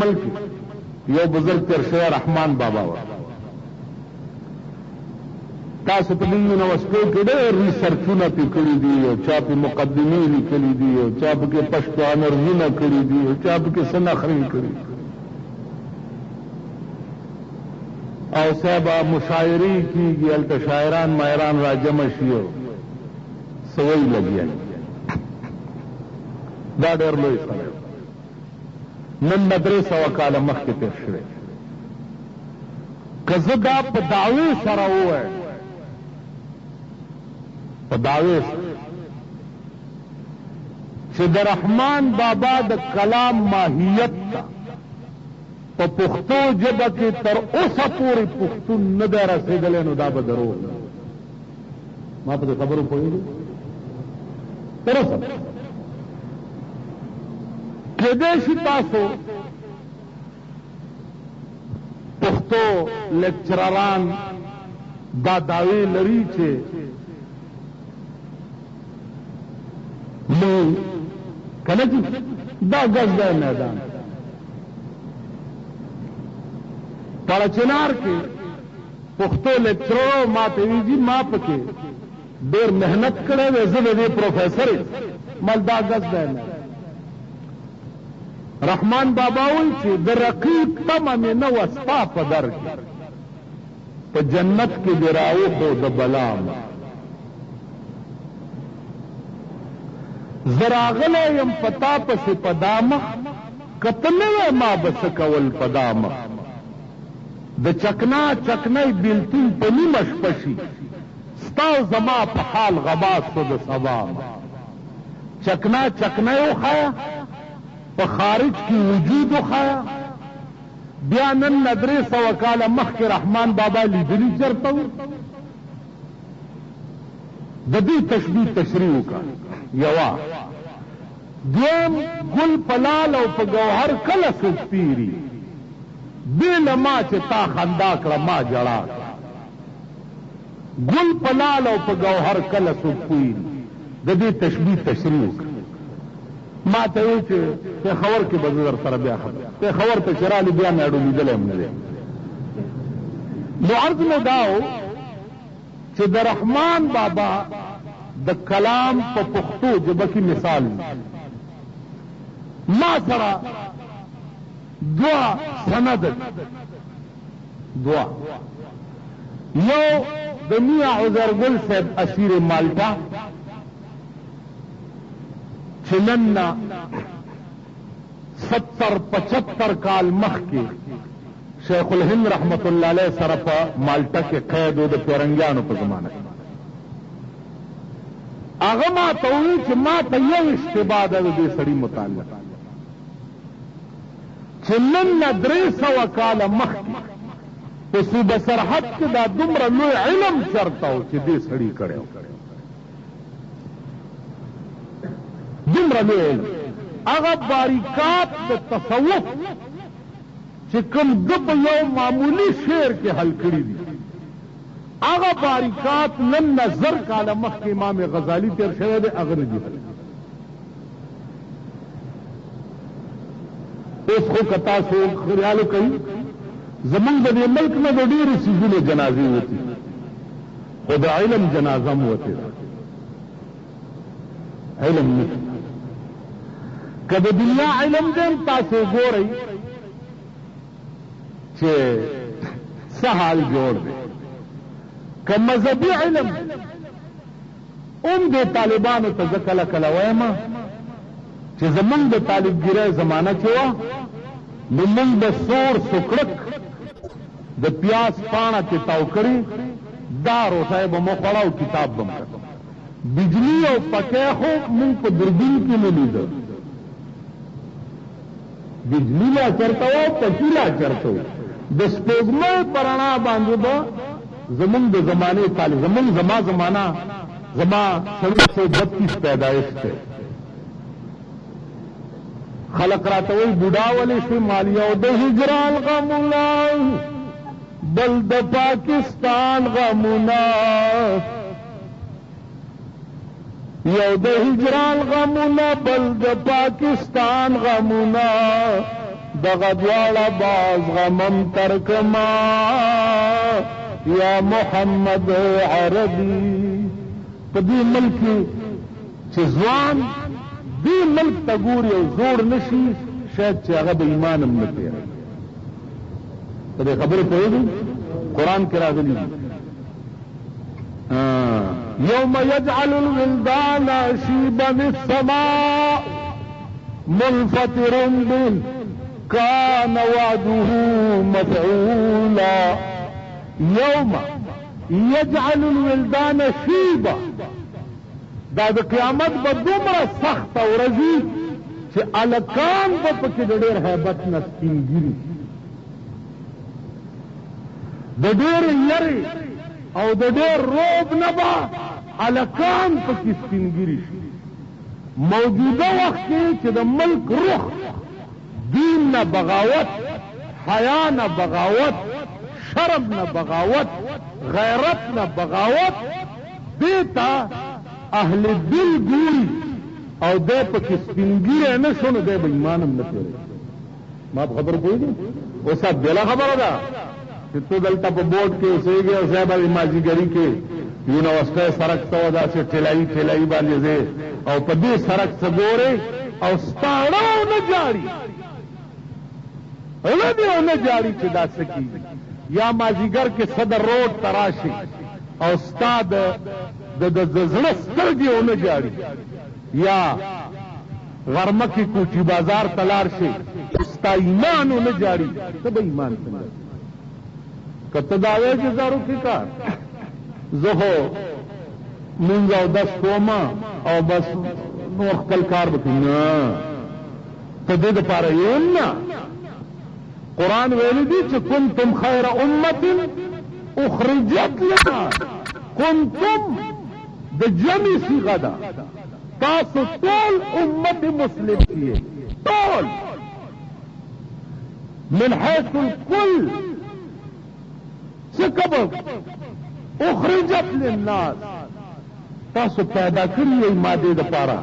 ملک یو بزرگ تیر شوی رحمان بابا و تاسو په دې یونیورسټو کې ډېر ریسرچونه پې کړي دي او چا پې مقدمې لیکلي دي او چا پکې پښتو آنرزونه کړي دي او چا پکې څه نخرې کړي او صاحب مشاعرې کېږي هلته شاعران ماهران را جمع شي او سوی لګیا دا ډېر لوی سړی نن نه 300 کاله مخکې تېر شوی که زه دا په دعوې سره ووایم په دعوې چې د رحمان بابا د کلام ماهیت ته په پښتو ژبه کې تر اوسه پورې پښتون نه دی رسېدلی نو دا به دروغ ما په دې خبرو پوهېږي تر اوسه کېدای شي تاسو پښتو لیکچرران دا دعوې لري چې موږ کله چې دا ګز دی میدان پړچنار کې پښتو لیکچررو ما ته ویل دي ما پکې ډېر محنت کړی دی زه د دې پروفیسر مل دا ګز دی رحمان بابا وایي چې د رقیب تمه مې نه وه ستا په در کې په جنت کې دې راوښو د بلام زه راغلی یم په تا پسې په دا مخ که ته نه وی ما به څه کول په دا مخ د چکنا چکنی بیلتون په نیمه شپه شي ستا او زما په حال غباس شو د سبا چکنا چکنی وښیه په خارج کې وجود وښیه بیا نن نه 300 کاله مخکې رحمان بابا لیدلي چېرته و د دې تشبیه تشریح وکړه یوه دویم ګل په لال او په ګوهر کله څوک پیري بې له ما چې تا خندا کړه ما جړا کړه ګل په لال او په ګوهر کله څوک پیري د دې تشبیه تشریح وکړه ما ته وایي چې پېښور کې به زه در سره بیا خبر پېښور ته چې رالي بیا مې اډو لیدلی هم نه دی نو عرض مې دا و چې د رحمان بابا د کلام په پښتو ژبه کې مثال ما سره دوه سند دوه یو د میاں عزرګل صاحب اسیر مالټا چې نن نه 70-75 کال مخکې شیخ الهند رحمت الله علیه سره په مالټا کې قید و د پیرنګیانو په زمانه کې هغه ما ته وویل چې ما ته یو اشتباه ده د دې سړي متعلق چې نن نه 300 کاله مخکې په صوبه سرحد کې دا دومره لوی علم چرته و چې دې سړي کړی و دومره لوی علم هغه باریکات د تصوف چې کوم ده په یو معمولي شعر کې حل کړي دي هغه باریکات نن نه 1000 کاله مخکې امام غزالي تیر شوی دی هغه نه دي اوس خو که تاسو خیال کوئ زمونږ د دې ملک نه د ډېرو څیزونو جنازې وتي خو د علم جنازه هم وتې ده علم نه که د دنیا علم دی تاسو ګورئ چې څه حال جوړ دی که مذهبي علم دې طالبانو ته زه کله کله وایم چې زمونږ د طالبګیرۍ زمانه کې وه نو موږ د سور سکړک د پیاز پاڼه کې تاو کړي دا روټۍ به مو خوړه او کتاب به م کړ بجلی او پکۍ خو موږ په دوربین کې نه لیده بجلی لا چرته و پکۍ لا چرته و د سپوږمۍ په رڼا باندې به زمونږ د زمانې طالب زمونږ زمانه زما 1932 پیدایش دی خلق راته وایي بوډا ولې شوې مالیا او د هجران غمونه بل د پاکستان غمونه یو د هجران غمونه بل د پاکستان غمونه دغدواړه باز غمم ترکما یا محمد عربي. په دې ملک چې ځوان دې ملک ته ګوري او زوړ نشي شاید چې هغه به ایمان هم نه تېروي. په دې خبرې پوهېږئ؟ قرآن کې راغلي دي يوم يجعل الولدان شيبا السماء منفطر به كان وعده مفعولا. يوم يجعل الولدان شيبا دا د قیامت به دومره سخته ورځي چې الکان به پکې د ډېر هیبت نه سپینګیري، د ډېر یرې او د ډېر روب نه به الکان پکې سپینګیري شي. موجوده وخت کې چې د ملک روح دین نه بغاوت، حیا نه بغاوت، شرم نه بغاوت، غیرت نه بغاوت، دیتا اهل دل ګوري او دی پکې سپینګیری نه شو نو دی به ایمان هم نه تېروي. ما په خبر پوهېږي؟ اوس بېله خبره ده چې ته دلته په بورډ کې اوسېږې او صاحب مازدیګري کې یونیورسټۍ سړک ته وه داسې ټلایي باندې ځې او په دې سړک څه ګورې او ستاړه ونه جاړي نه جاړي چې دا څه کېږي. یا مازدیګر کې صدر روډ ته راشي او ستا د زړه سترګې ونه جاړي، یا غرمه کې کوچي بازار ته لاړ شي ستا ایمان ونه جاړي، ته به ایمان څنګه؟ که ته دا وایې چې زه روکې کار زه خو مونځ او دس کومه او بس نور خپل کار به کوي، نه ته دې دپاره یې نه. قرآن ویلی دی چې کنتم خیر امت اخرجت للناس. کنتم د جمع صیغه ده، تاسو ټول امت مسلم کیه، ټول من حیث الکل سکبر اخرجت للناس، تاسو پیدا کړی یې ماده د پاره.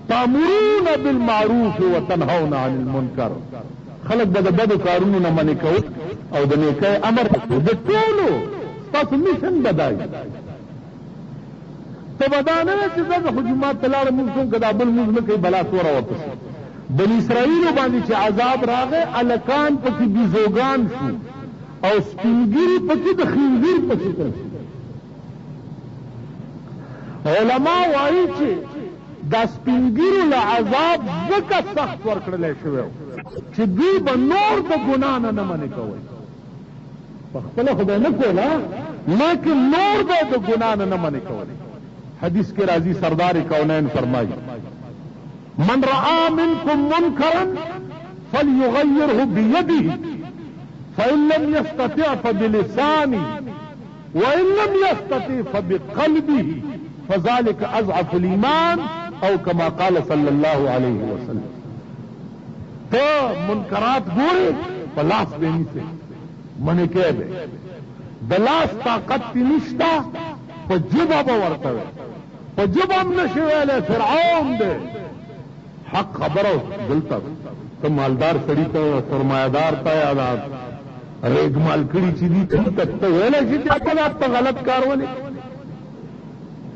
تامرون بالمعروف وتنهون عن المنکر، خلق به د بدو کارونو نه منع کوي او د نیکۍ امر کوي. د ټولو تاسو میشن بدای ته بدانه چې دغه حجومات تلاړ موږ څنګه دا بل موږ نه کوي بلا توره ورپسې. بني اسرائیل باندې چې عذاب راغی الکان پکې بیزوګان شو او سپینګیری پکې د خنزیر پسې کړ. علما وایي چې دا سپینګیرو له عذاب ځکه سخت ورکړلی شوی چې دوی به نور د ګناه نه منع کوئ. پخپله خدای نه کوله لیکن نور به د ګناه نه منع کوئ. حدیث کې راځي سردار کونین فرمایي من رأى منكم منكرا فليغيره بيده فإن لم يستطع فبلسانه وإن لم يستطع فبقلبه فذلك أضعف الإيمان او كما قال صلى الله عليه وسلم. تو منکرات ګوري په لاس به نیسي منې کې به د لاس طاقت نشتا په جبه به ورته په جبه هم نشي ویلی فرعون دی. حق خبره دلته ته مالدار سړي ته سرمایهدار ته یا ریګ مال کړي چې دي ته ویلی شي چې ته غلط کار ولې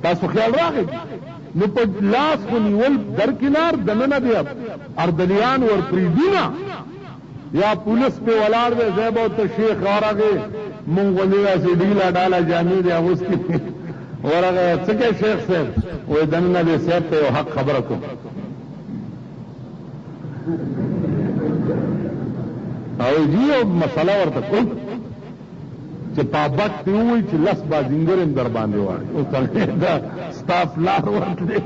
تاسو خیال راغی نو په لاس خو نیول درکنار دننه دی اردلیان ورپریدونه یا پولیس په ولاړ دی زیب او ته شیخ ورغې مونږ ولې داسې ډیله ډاله جامې دی اغوستې ورغې څه کې شیخ صاحب وایي دننه دی صاحب ته یو حق خبره کوم او جی یو مسله ورته کوم چې پابک ته ووایي چې لس بازینګر هم در باندې واړي اوس دا ستا پلار ورتلی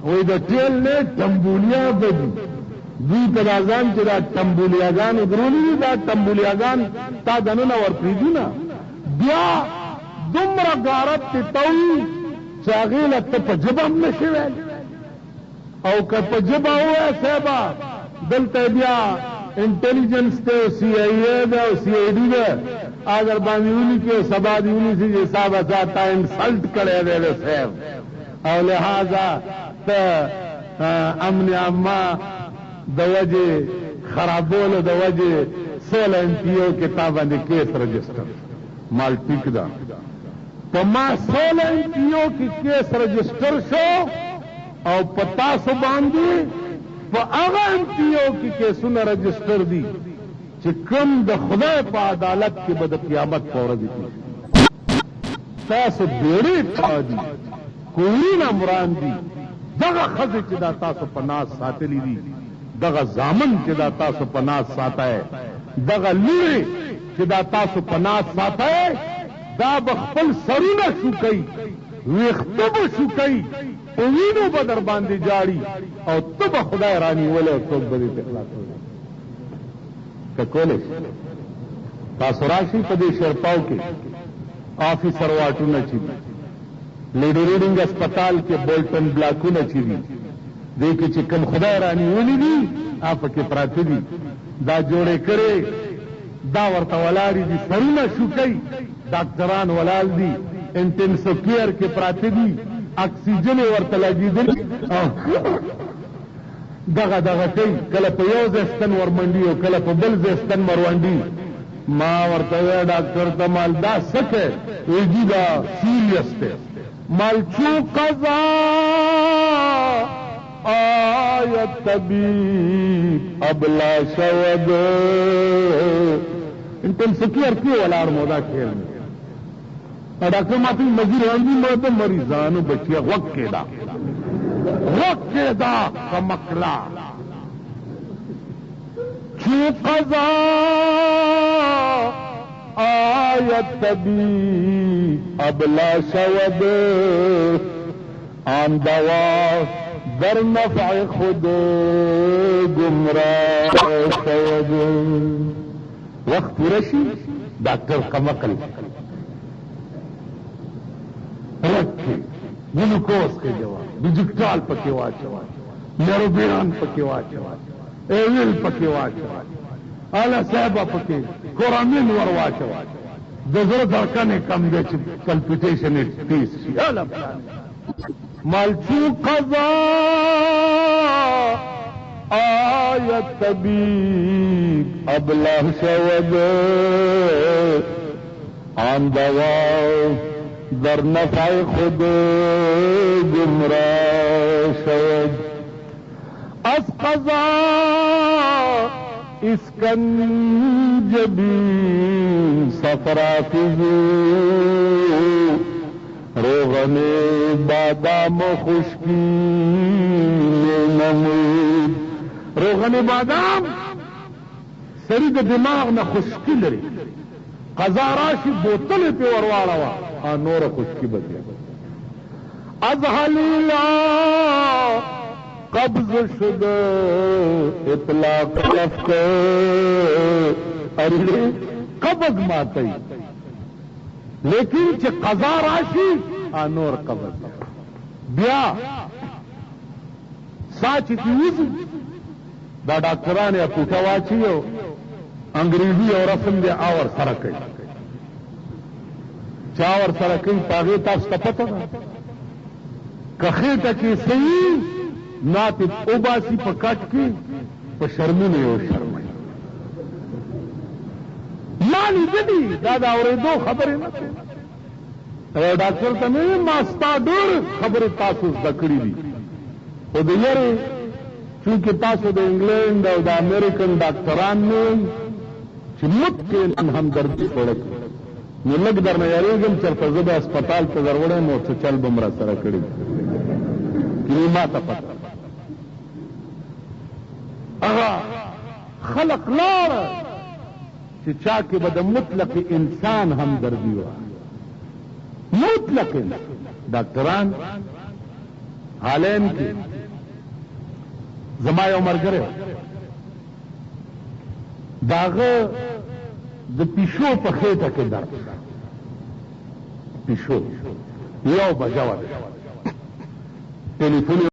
وایي د ټیل نه ټمبولیا بدي دوی ته دا ځان چې دا ټمبولیاګانې درولي دي دا ټمبولیاګان تا دننه ورپرېږدي نه بیا دومره غارت ته توي چې هغې له ته په ژبه هم نشي ویلی او که په ژبه ووایه صاحبه دلته بیا انٹیلیجنس تے سی آئی اے دا سی آئی ڈی دا اگر باندیونی کے سبا دیونی سے یہ صاحب اچھاتا انسلٹ کرے دے دے صاحب اور لہذا تا امن عامہ د وجه خرابولو د وجه 16 MPO کې تا باندې کیس رجسټر مال ټیک دا په ما 16 MPO کې کیس رجسټر شو او پتا سو باندې په هغه MPO کې کیسونه رجسټر دي چې کوم د خدای په عدالت کې به د قیامت په ورځ کې تاسو ډېرې ټادي کورونه مران دي دغه ښځې چې دا تاسو په ناز ساتلي دي دغه زامن چې دا تاسو په ناز ساتئ دغه لورې چې دا تاسو په ناز ساتئ دا به خپل سرونه شوکئ ویښته به شوکئ په وینو به در باندې جاړي او ته به خدای رانیولی او څوک به دې ته خلاصولی که کولی شي تاسو راشئ په دې شرپاو کې آفیسر واټونه چې دي لیډي ریډنګ اسپتال کې بولټن بلاکونه چې دي دې کې چې کوم خدای رانیولي دي هغه کې پراته دي دا جوړې کړې دا ورته ولاړې دي سرونه شوکئ ډاکټران ولاړ دي انټنسیو کیر کې پراته دي اکسیجن ورته لګېدلي دغه کوي کله په یو ځای ستن ورمنډي او کله په بل ځای ستن مروانډي ما ورته ویل ډاکټر ته مال دا څه کوې ویجي دا سیریس دی مال چو قضا آیت طبیب ابلا شود انټنسیو کیر کې ولاړ مودا کھیل میں ډاکټر ماته مزیر هندي مرده مریضانو بچیا وکیدا کمکلا چو قضا آیت طبیب ابلا شود آن دوا در نفع خود گمراه شود وقت رشی ڈاکٹر کمکل ग्लूकोज के जवाब डिजिटल पके वाचवा नेरोबिरान पके वाचवा एविल पके वाचवा आला साहब पके कोरामिन वर वाचवा जजर धड़कने कम दे कल्पिटेशन पीस आला मालचू कजा आयत तबीब अबला शवद आन दवा در نفع خود گمراه شد از قضا اسکنجبی صفرافیزو روغن بادام خشکی نمود روغن بادام سری د دماغ نه خشکی لري قضا راشي بوتل په ورواړه نور خشکی بدلی از حلیلا قبض شده اطلاق لفظ ارے قبض ماتی لیکن چه قضا راشی نور قبض بیا ساچی تیوزی دا ڈاکٹران یا کوٹا واچی ہو انگریزی اور رسم دے آور سرکئی چاور سره کوي پاغه تاسو ته پته ده که خېټه کې صحیح ناتب اوباسي په کټ کې په شرمونه یو شرمای مالی دې دا اورېدو خبرې نه کوي ډاکټر ته مې ما ستا ډېر خبرې تاسو زده کړې دي خو د یاري چونکې تاسو د انګلند او د امریکن ډاکټران نه چې متکې همدردي وړک نو لږ در نه یاریږم چېرته زه به اسپتال ته در وړی نو څه چل به م را سره کړي کینې ما ته پته هغه خلق لاړه چې چا کې به د مطلق انسان همدردي وه مطلق ډاکټران هالینډ کې زما یو ملګری د هغه د پیشو په خېټه کې درد پیشو یو بجه وه ټلیفون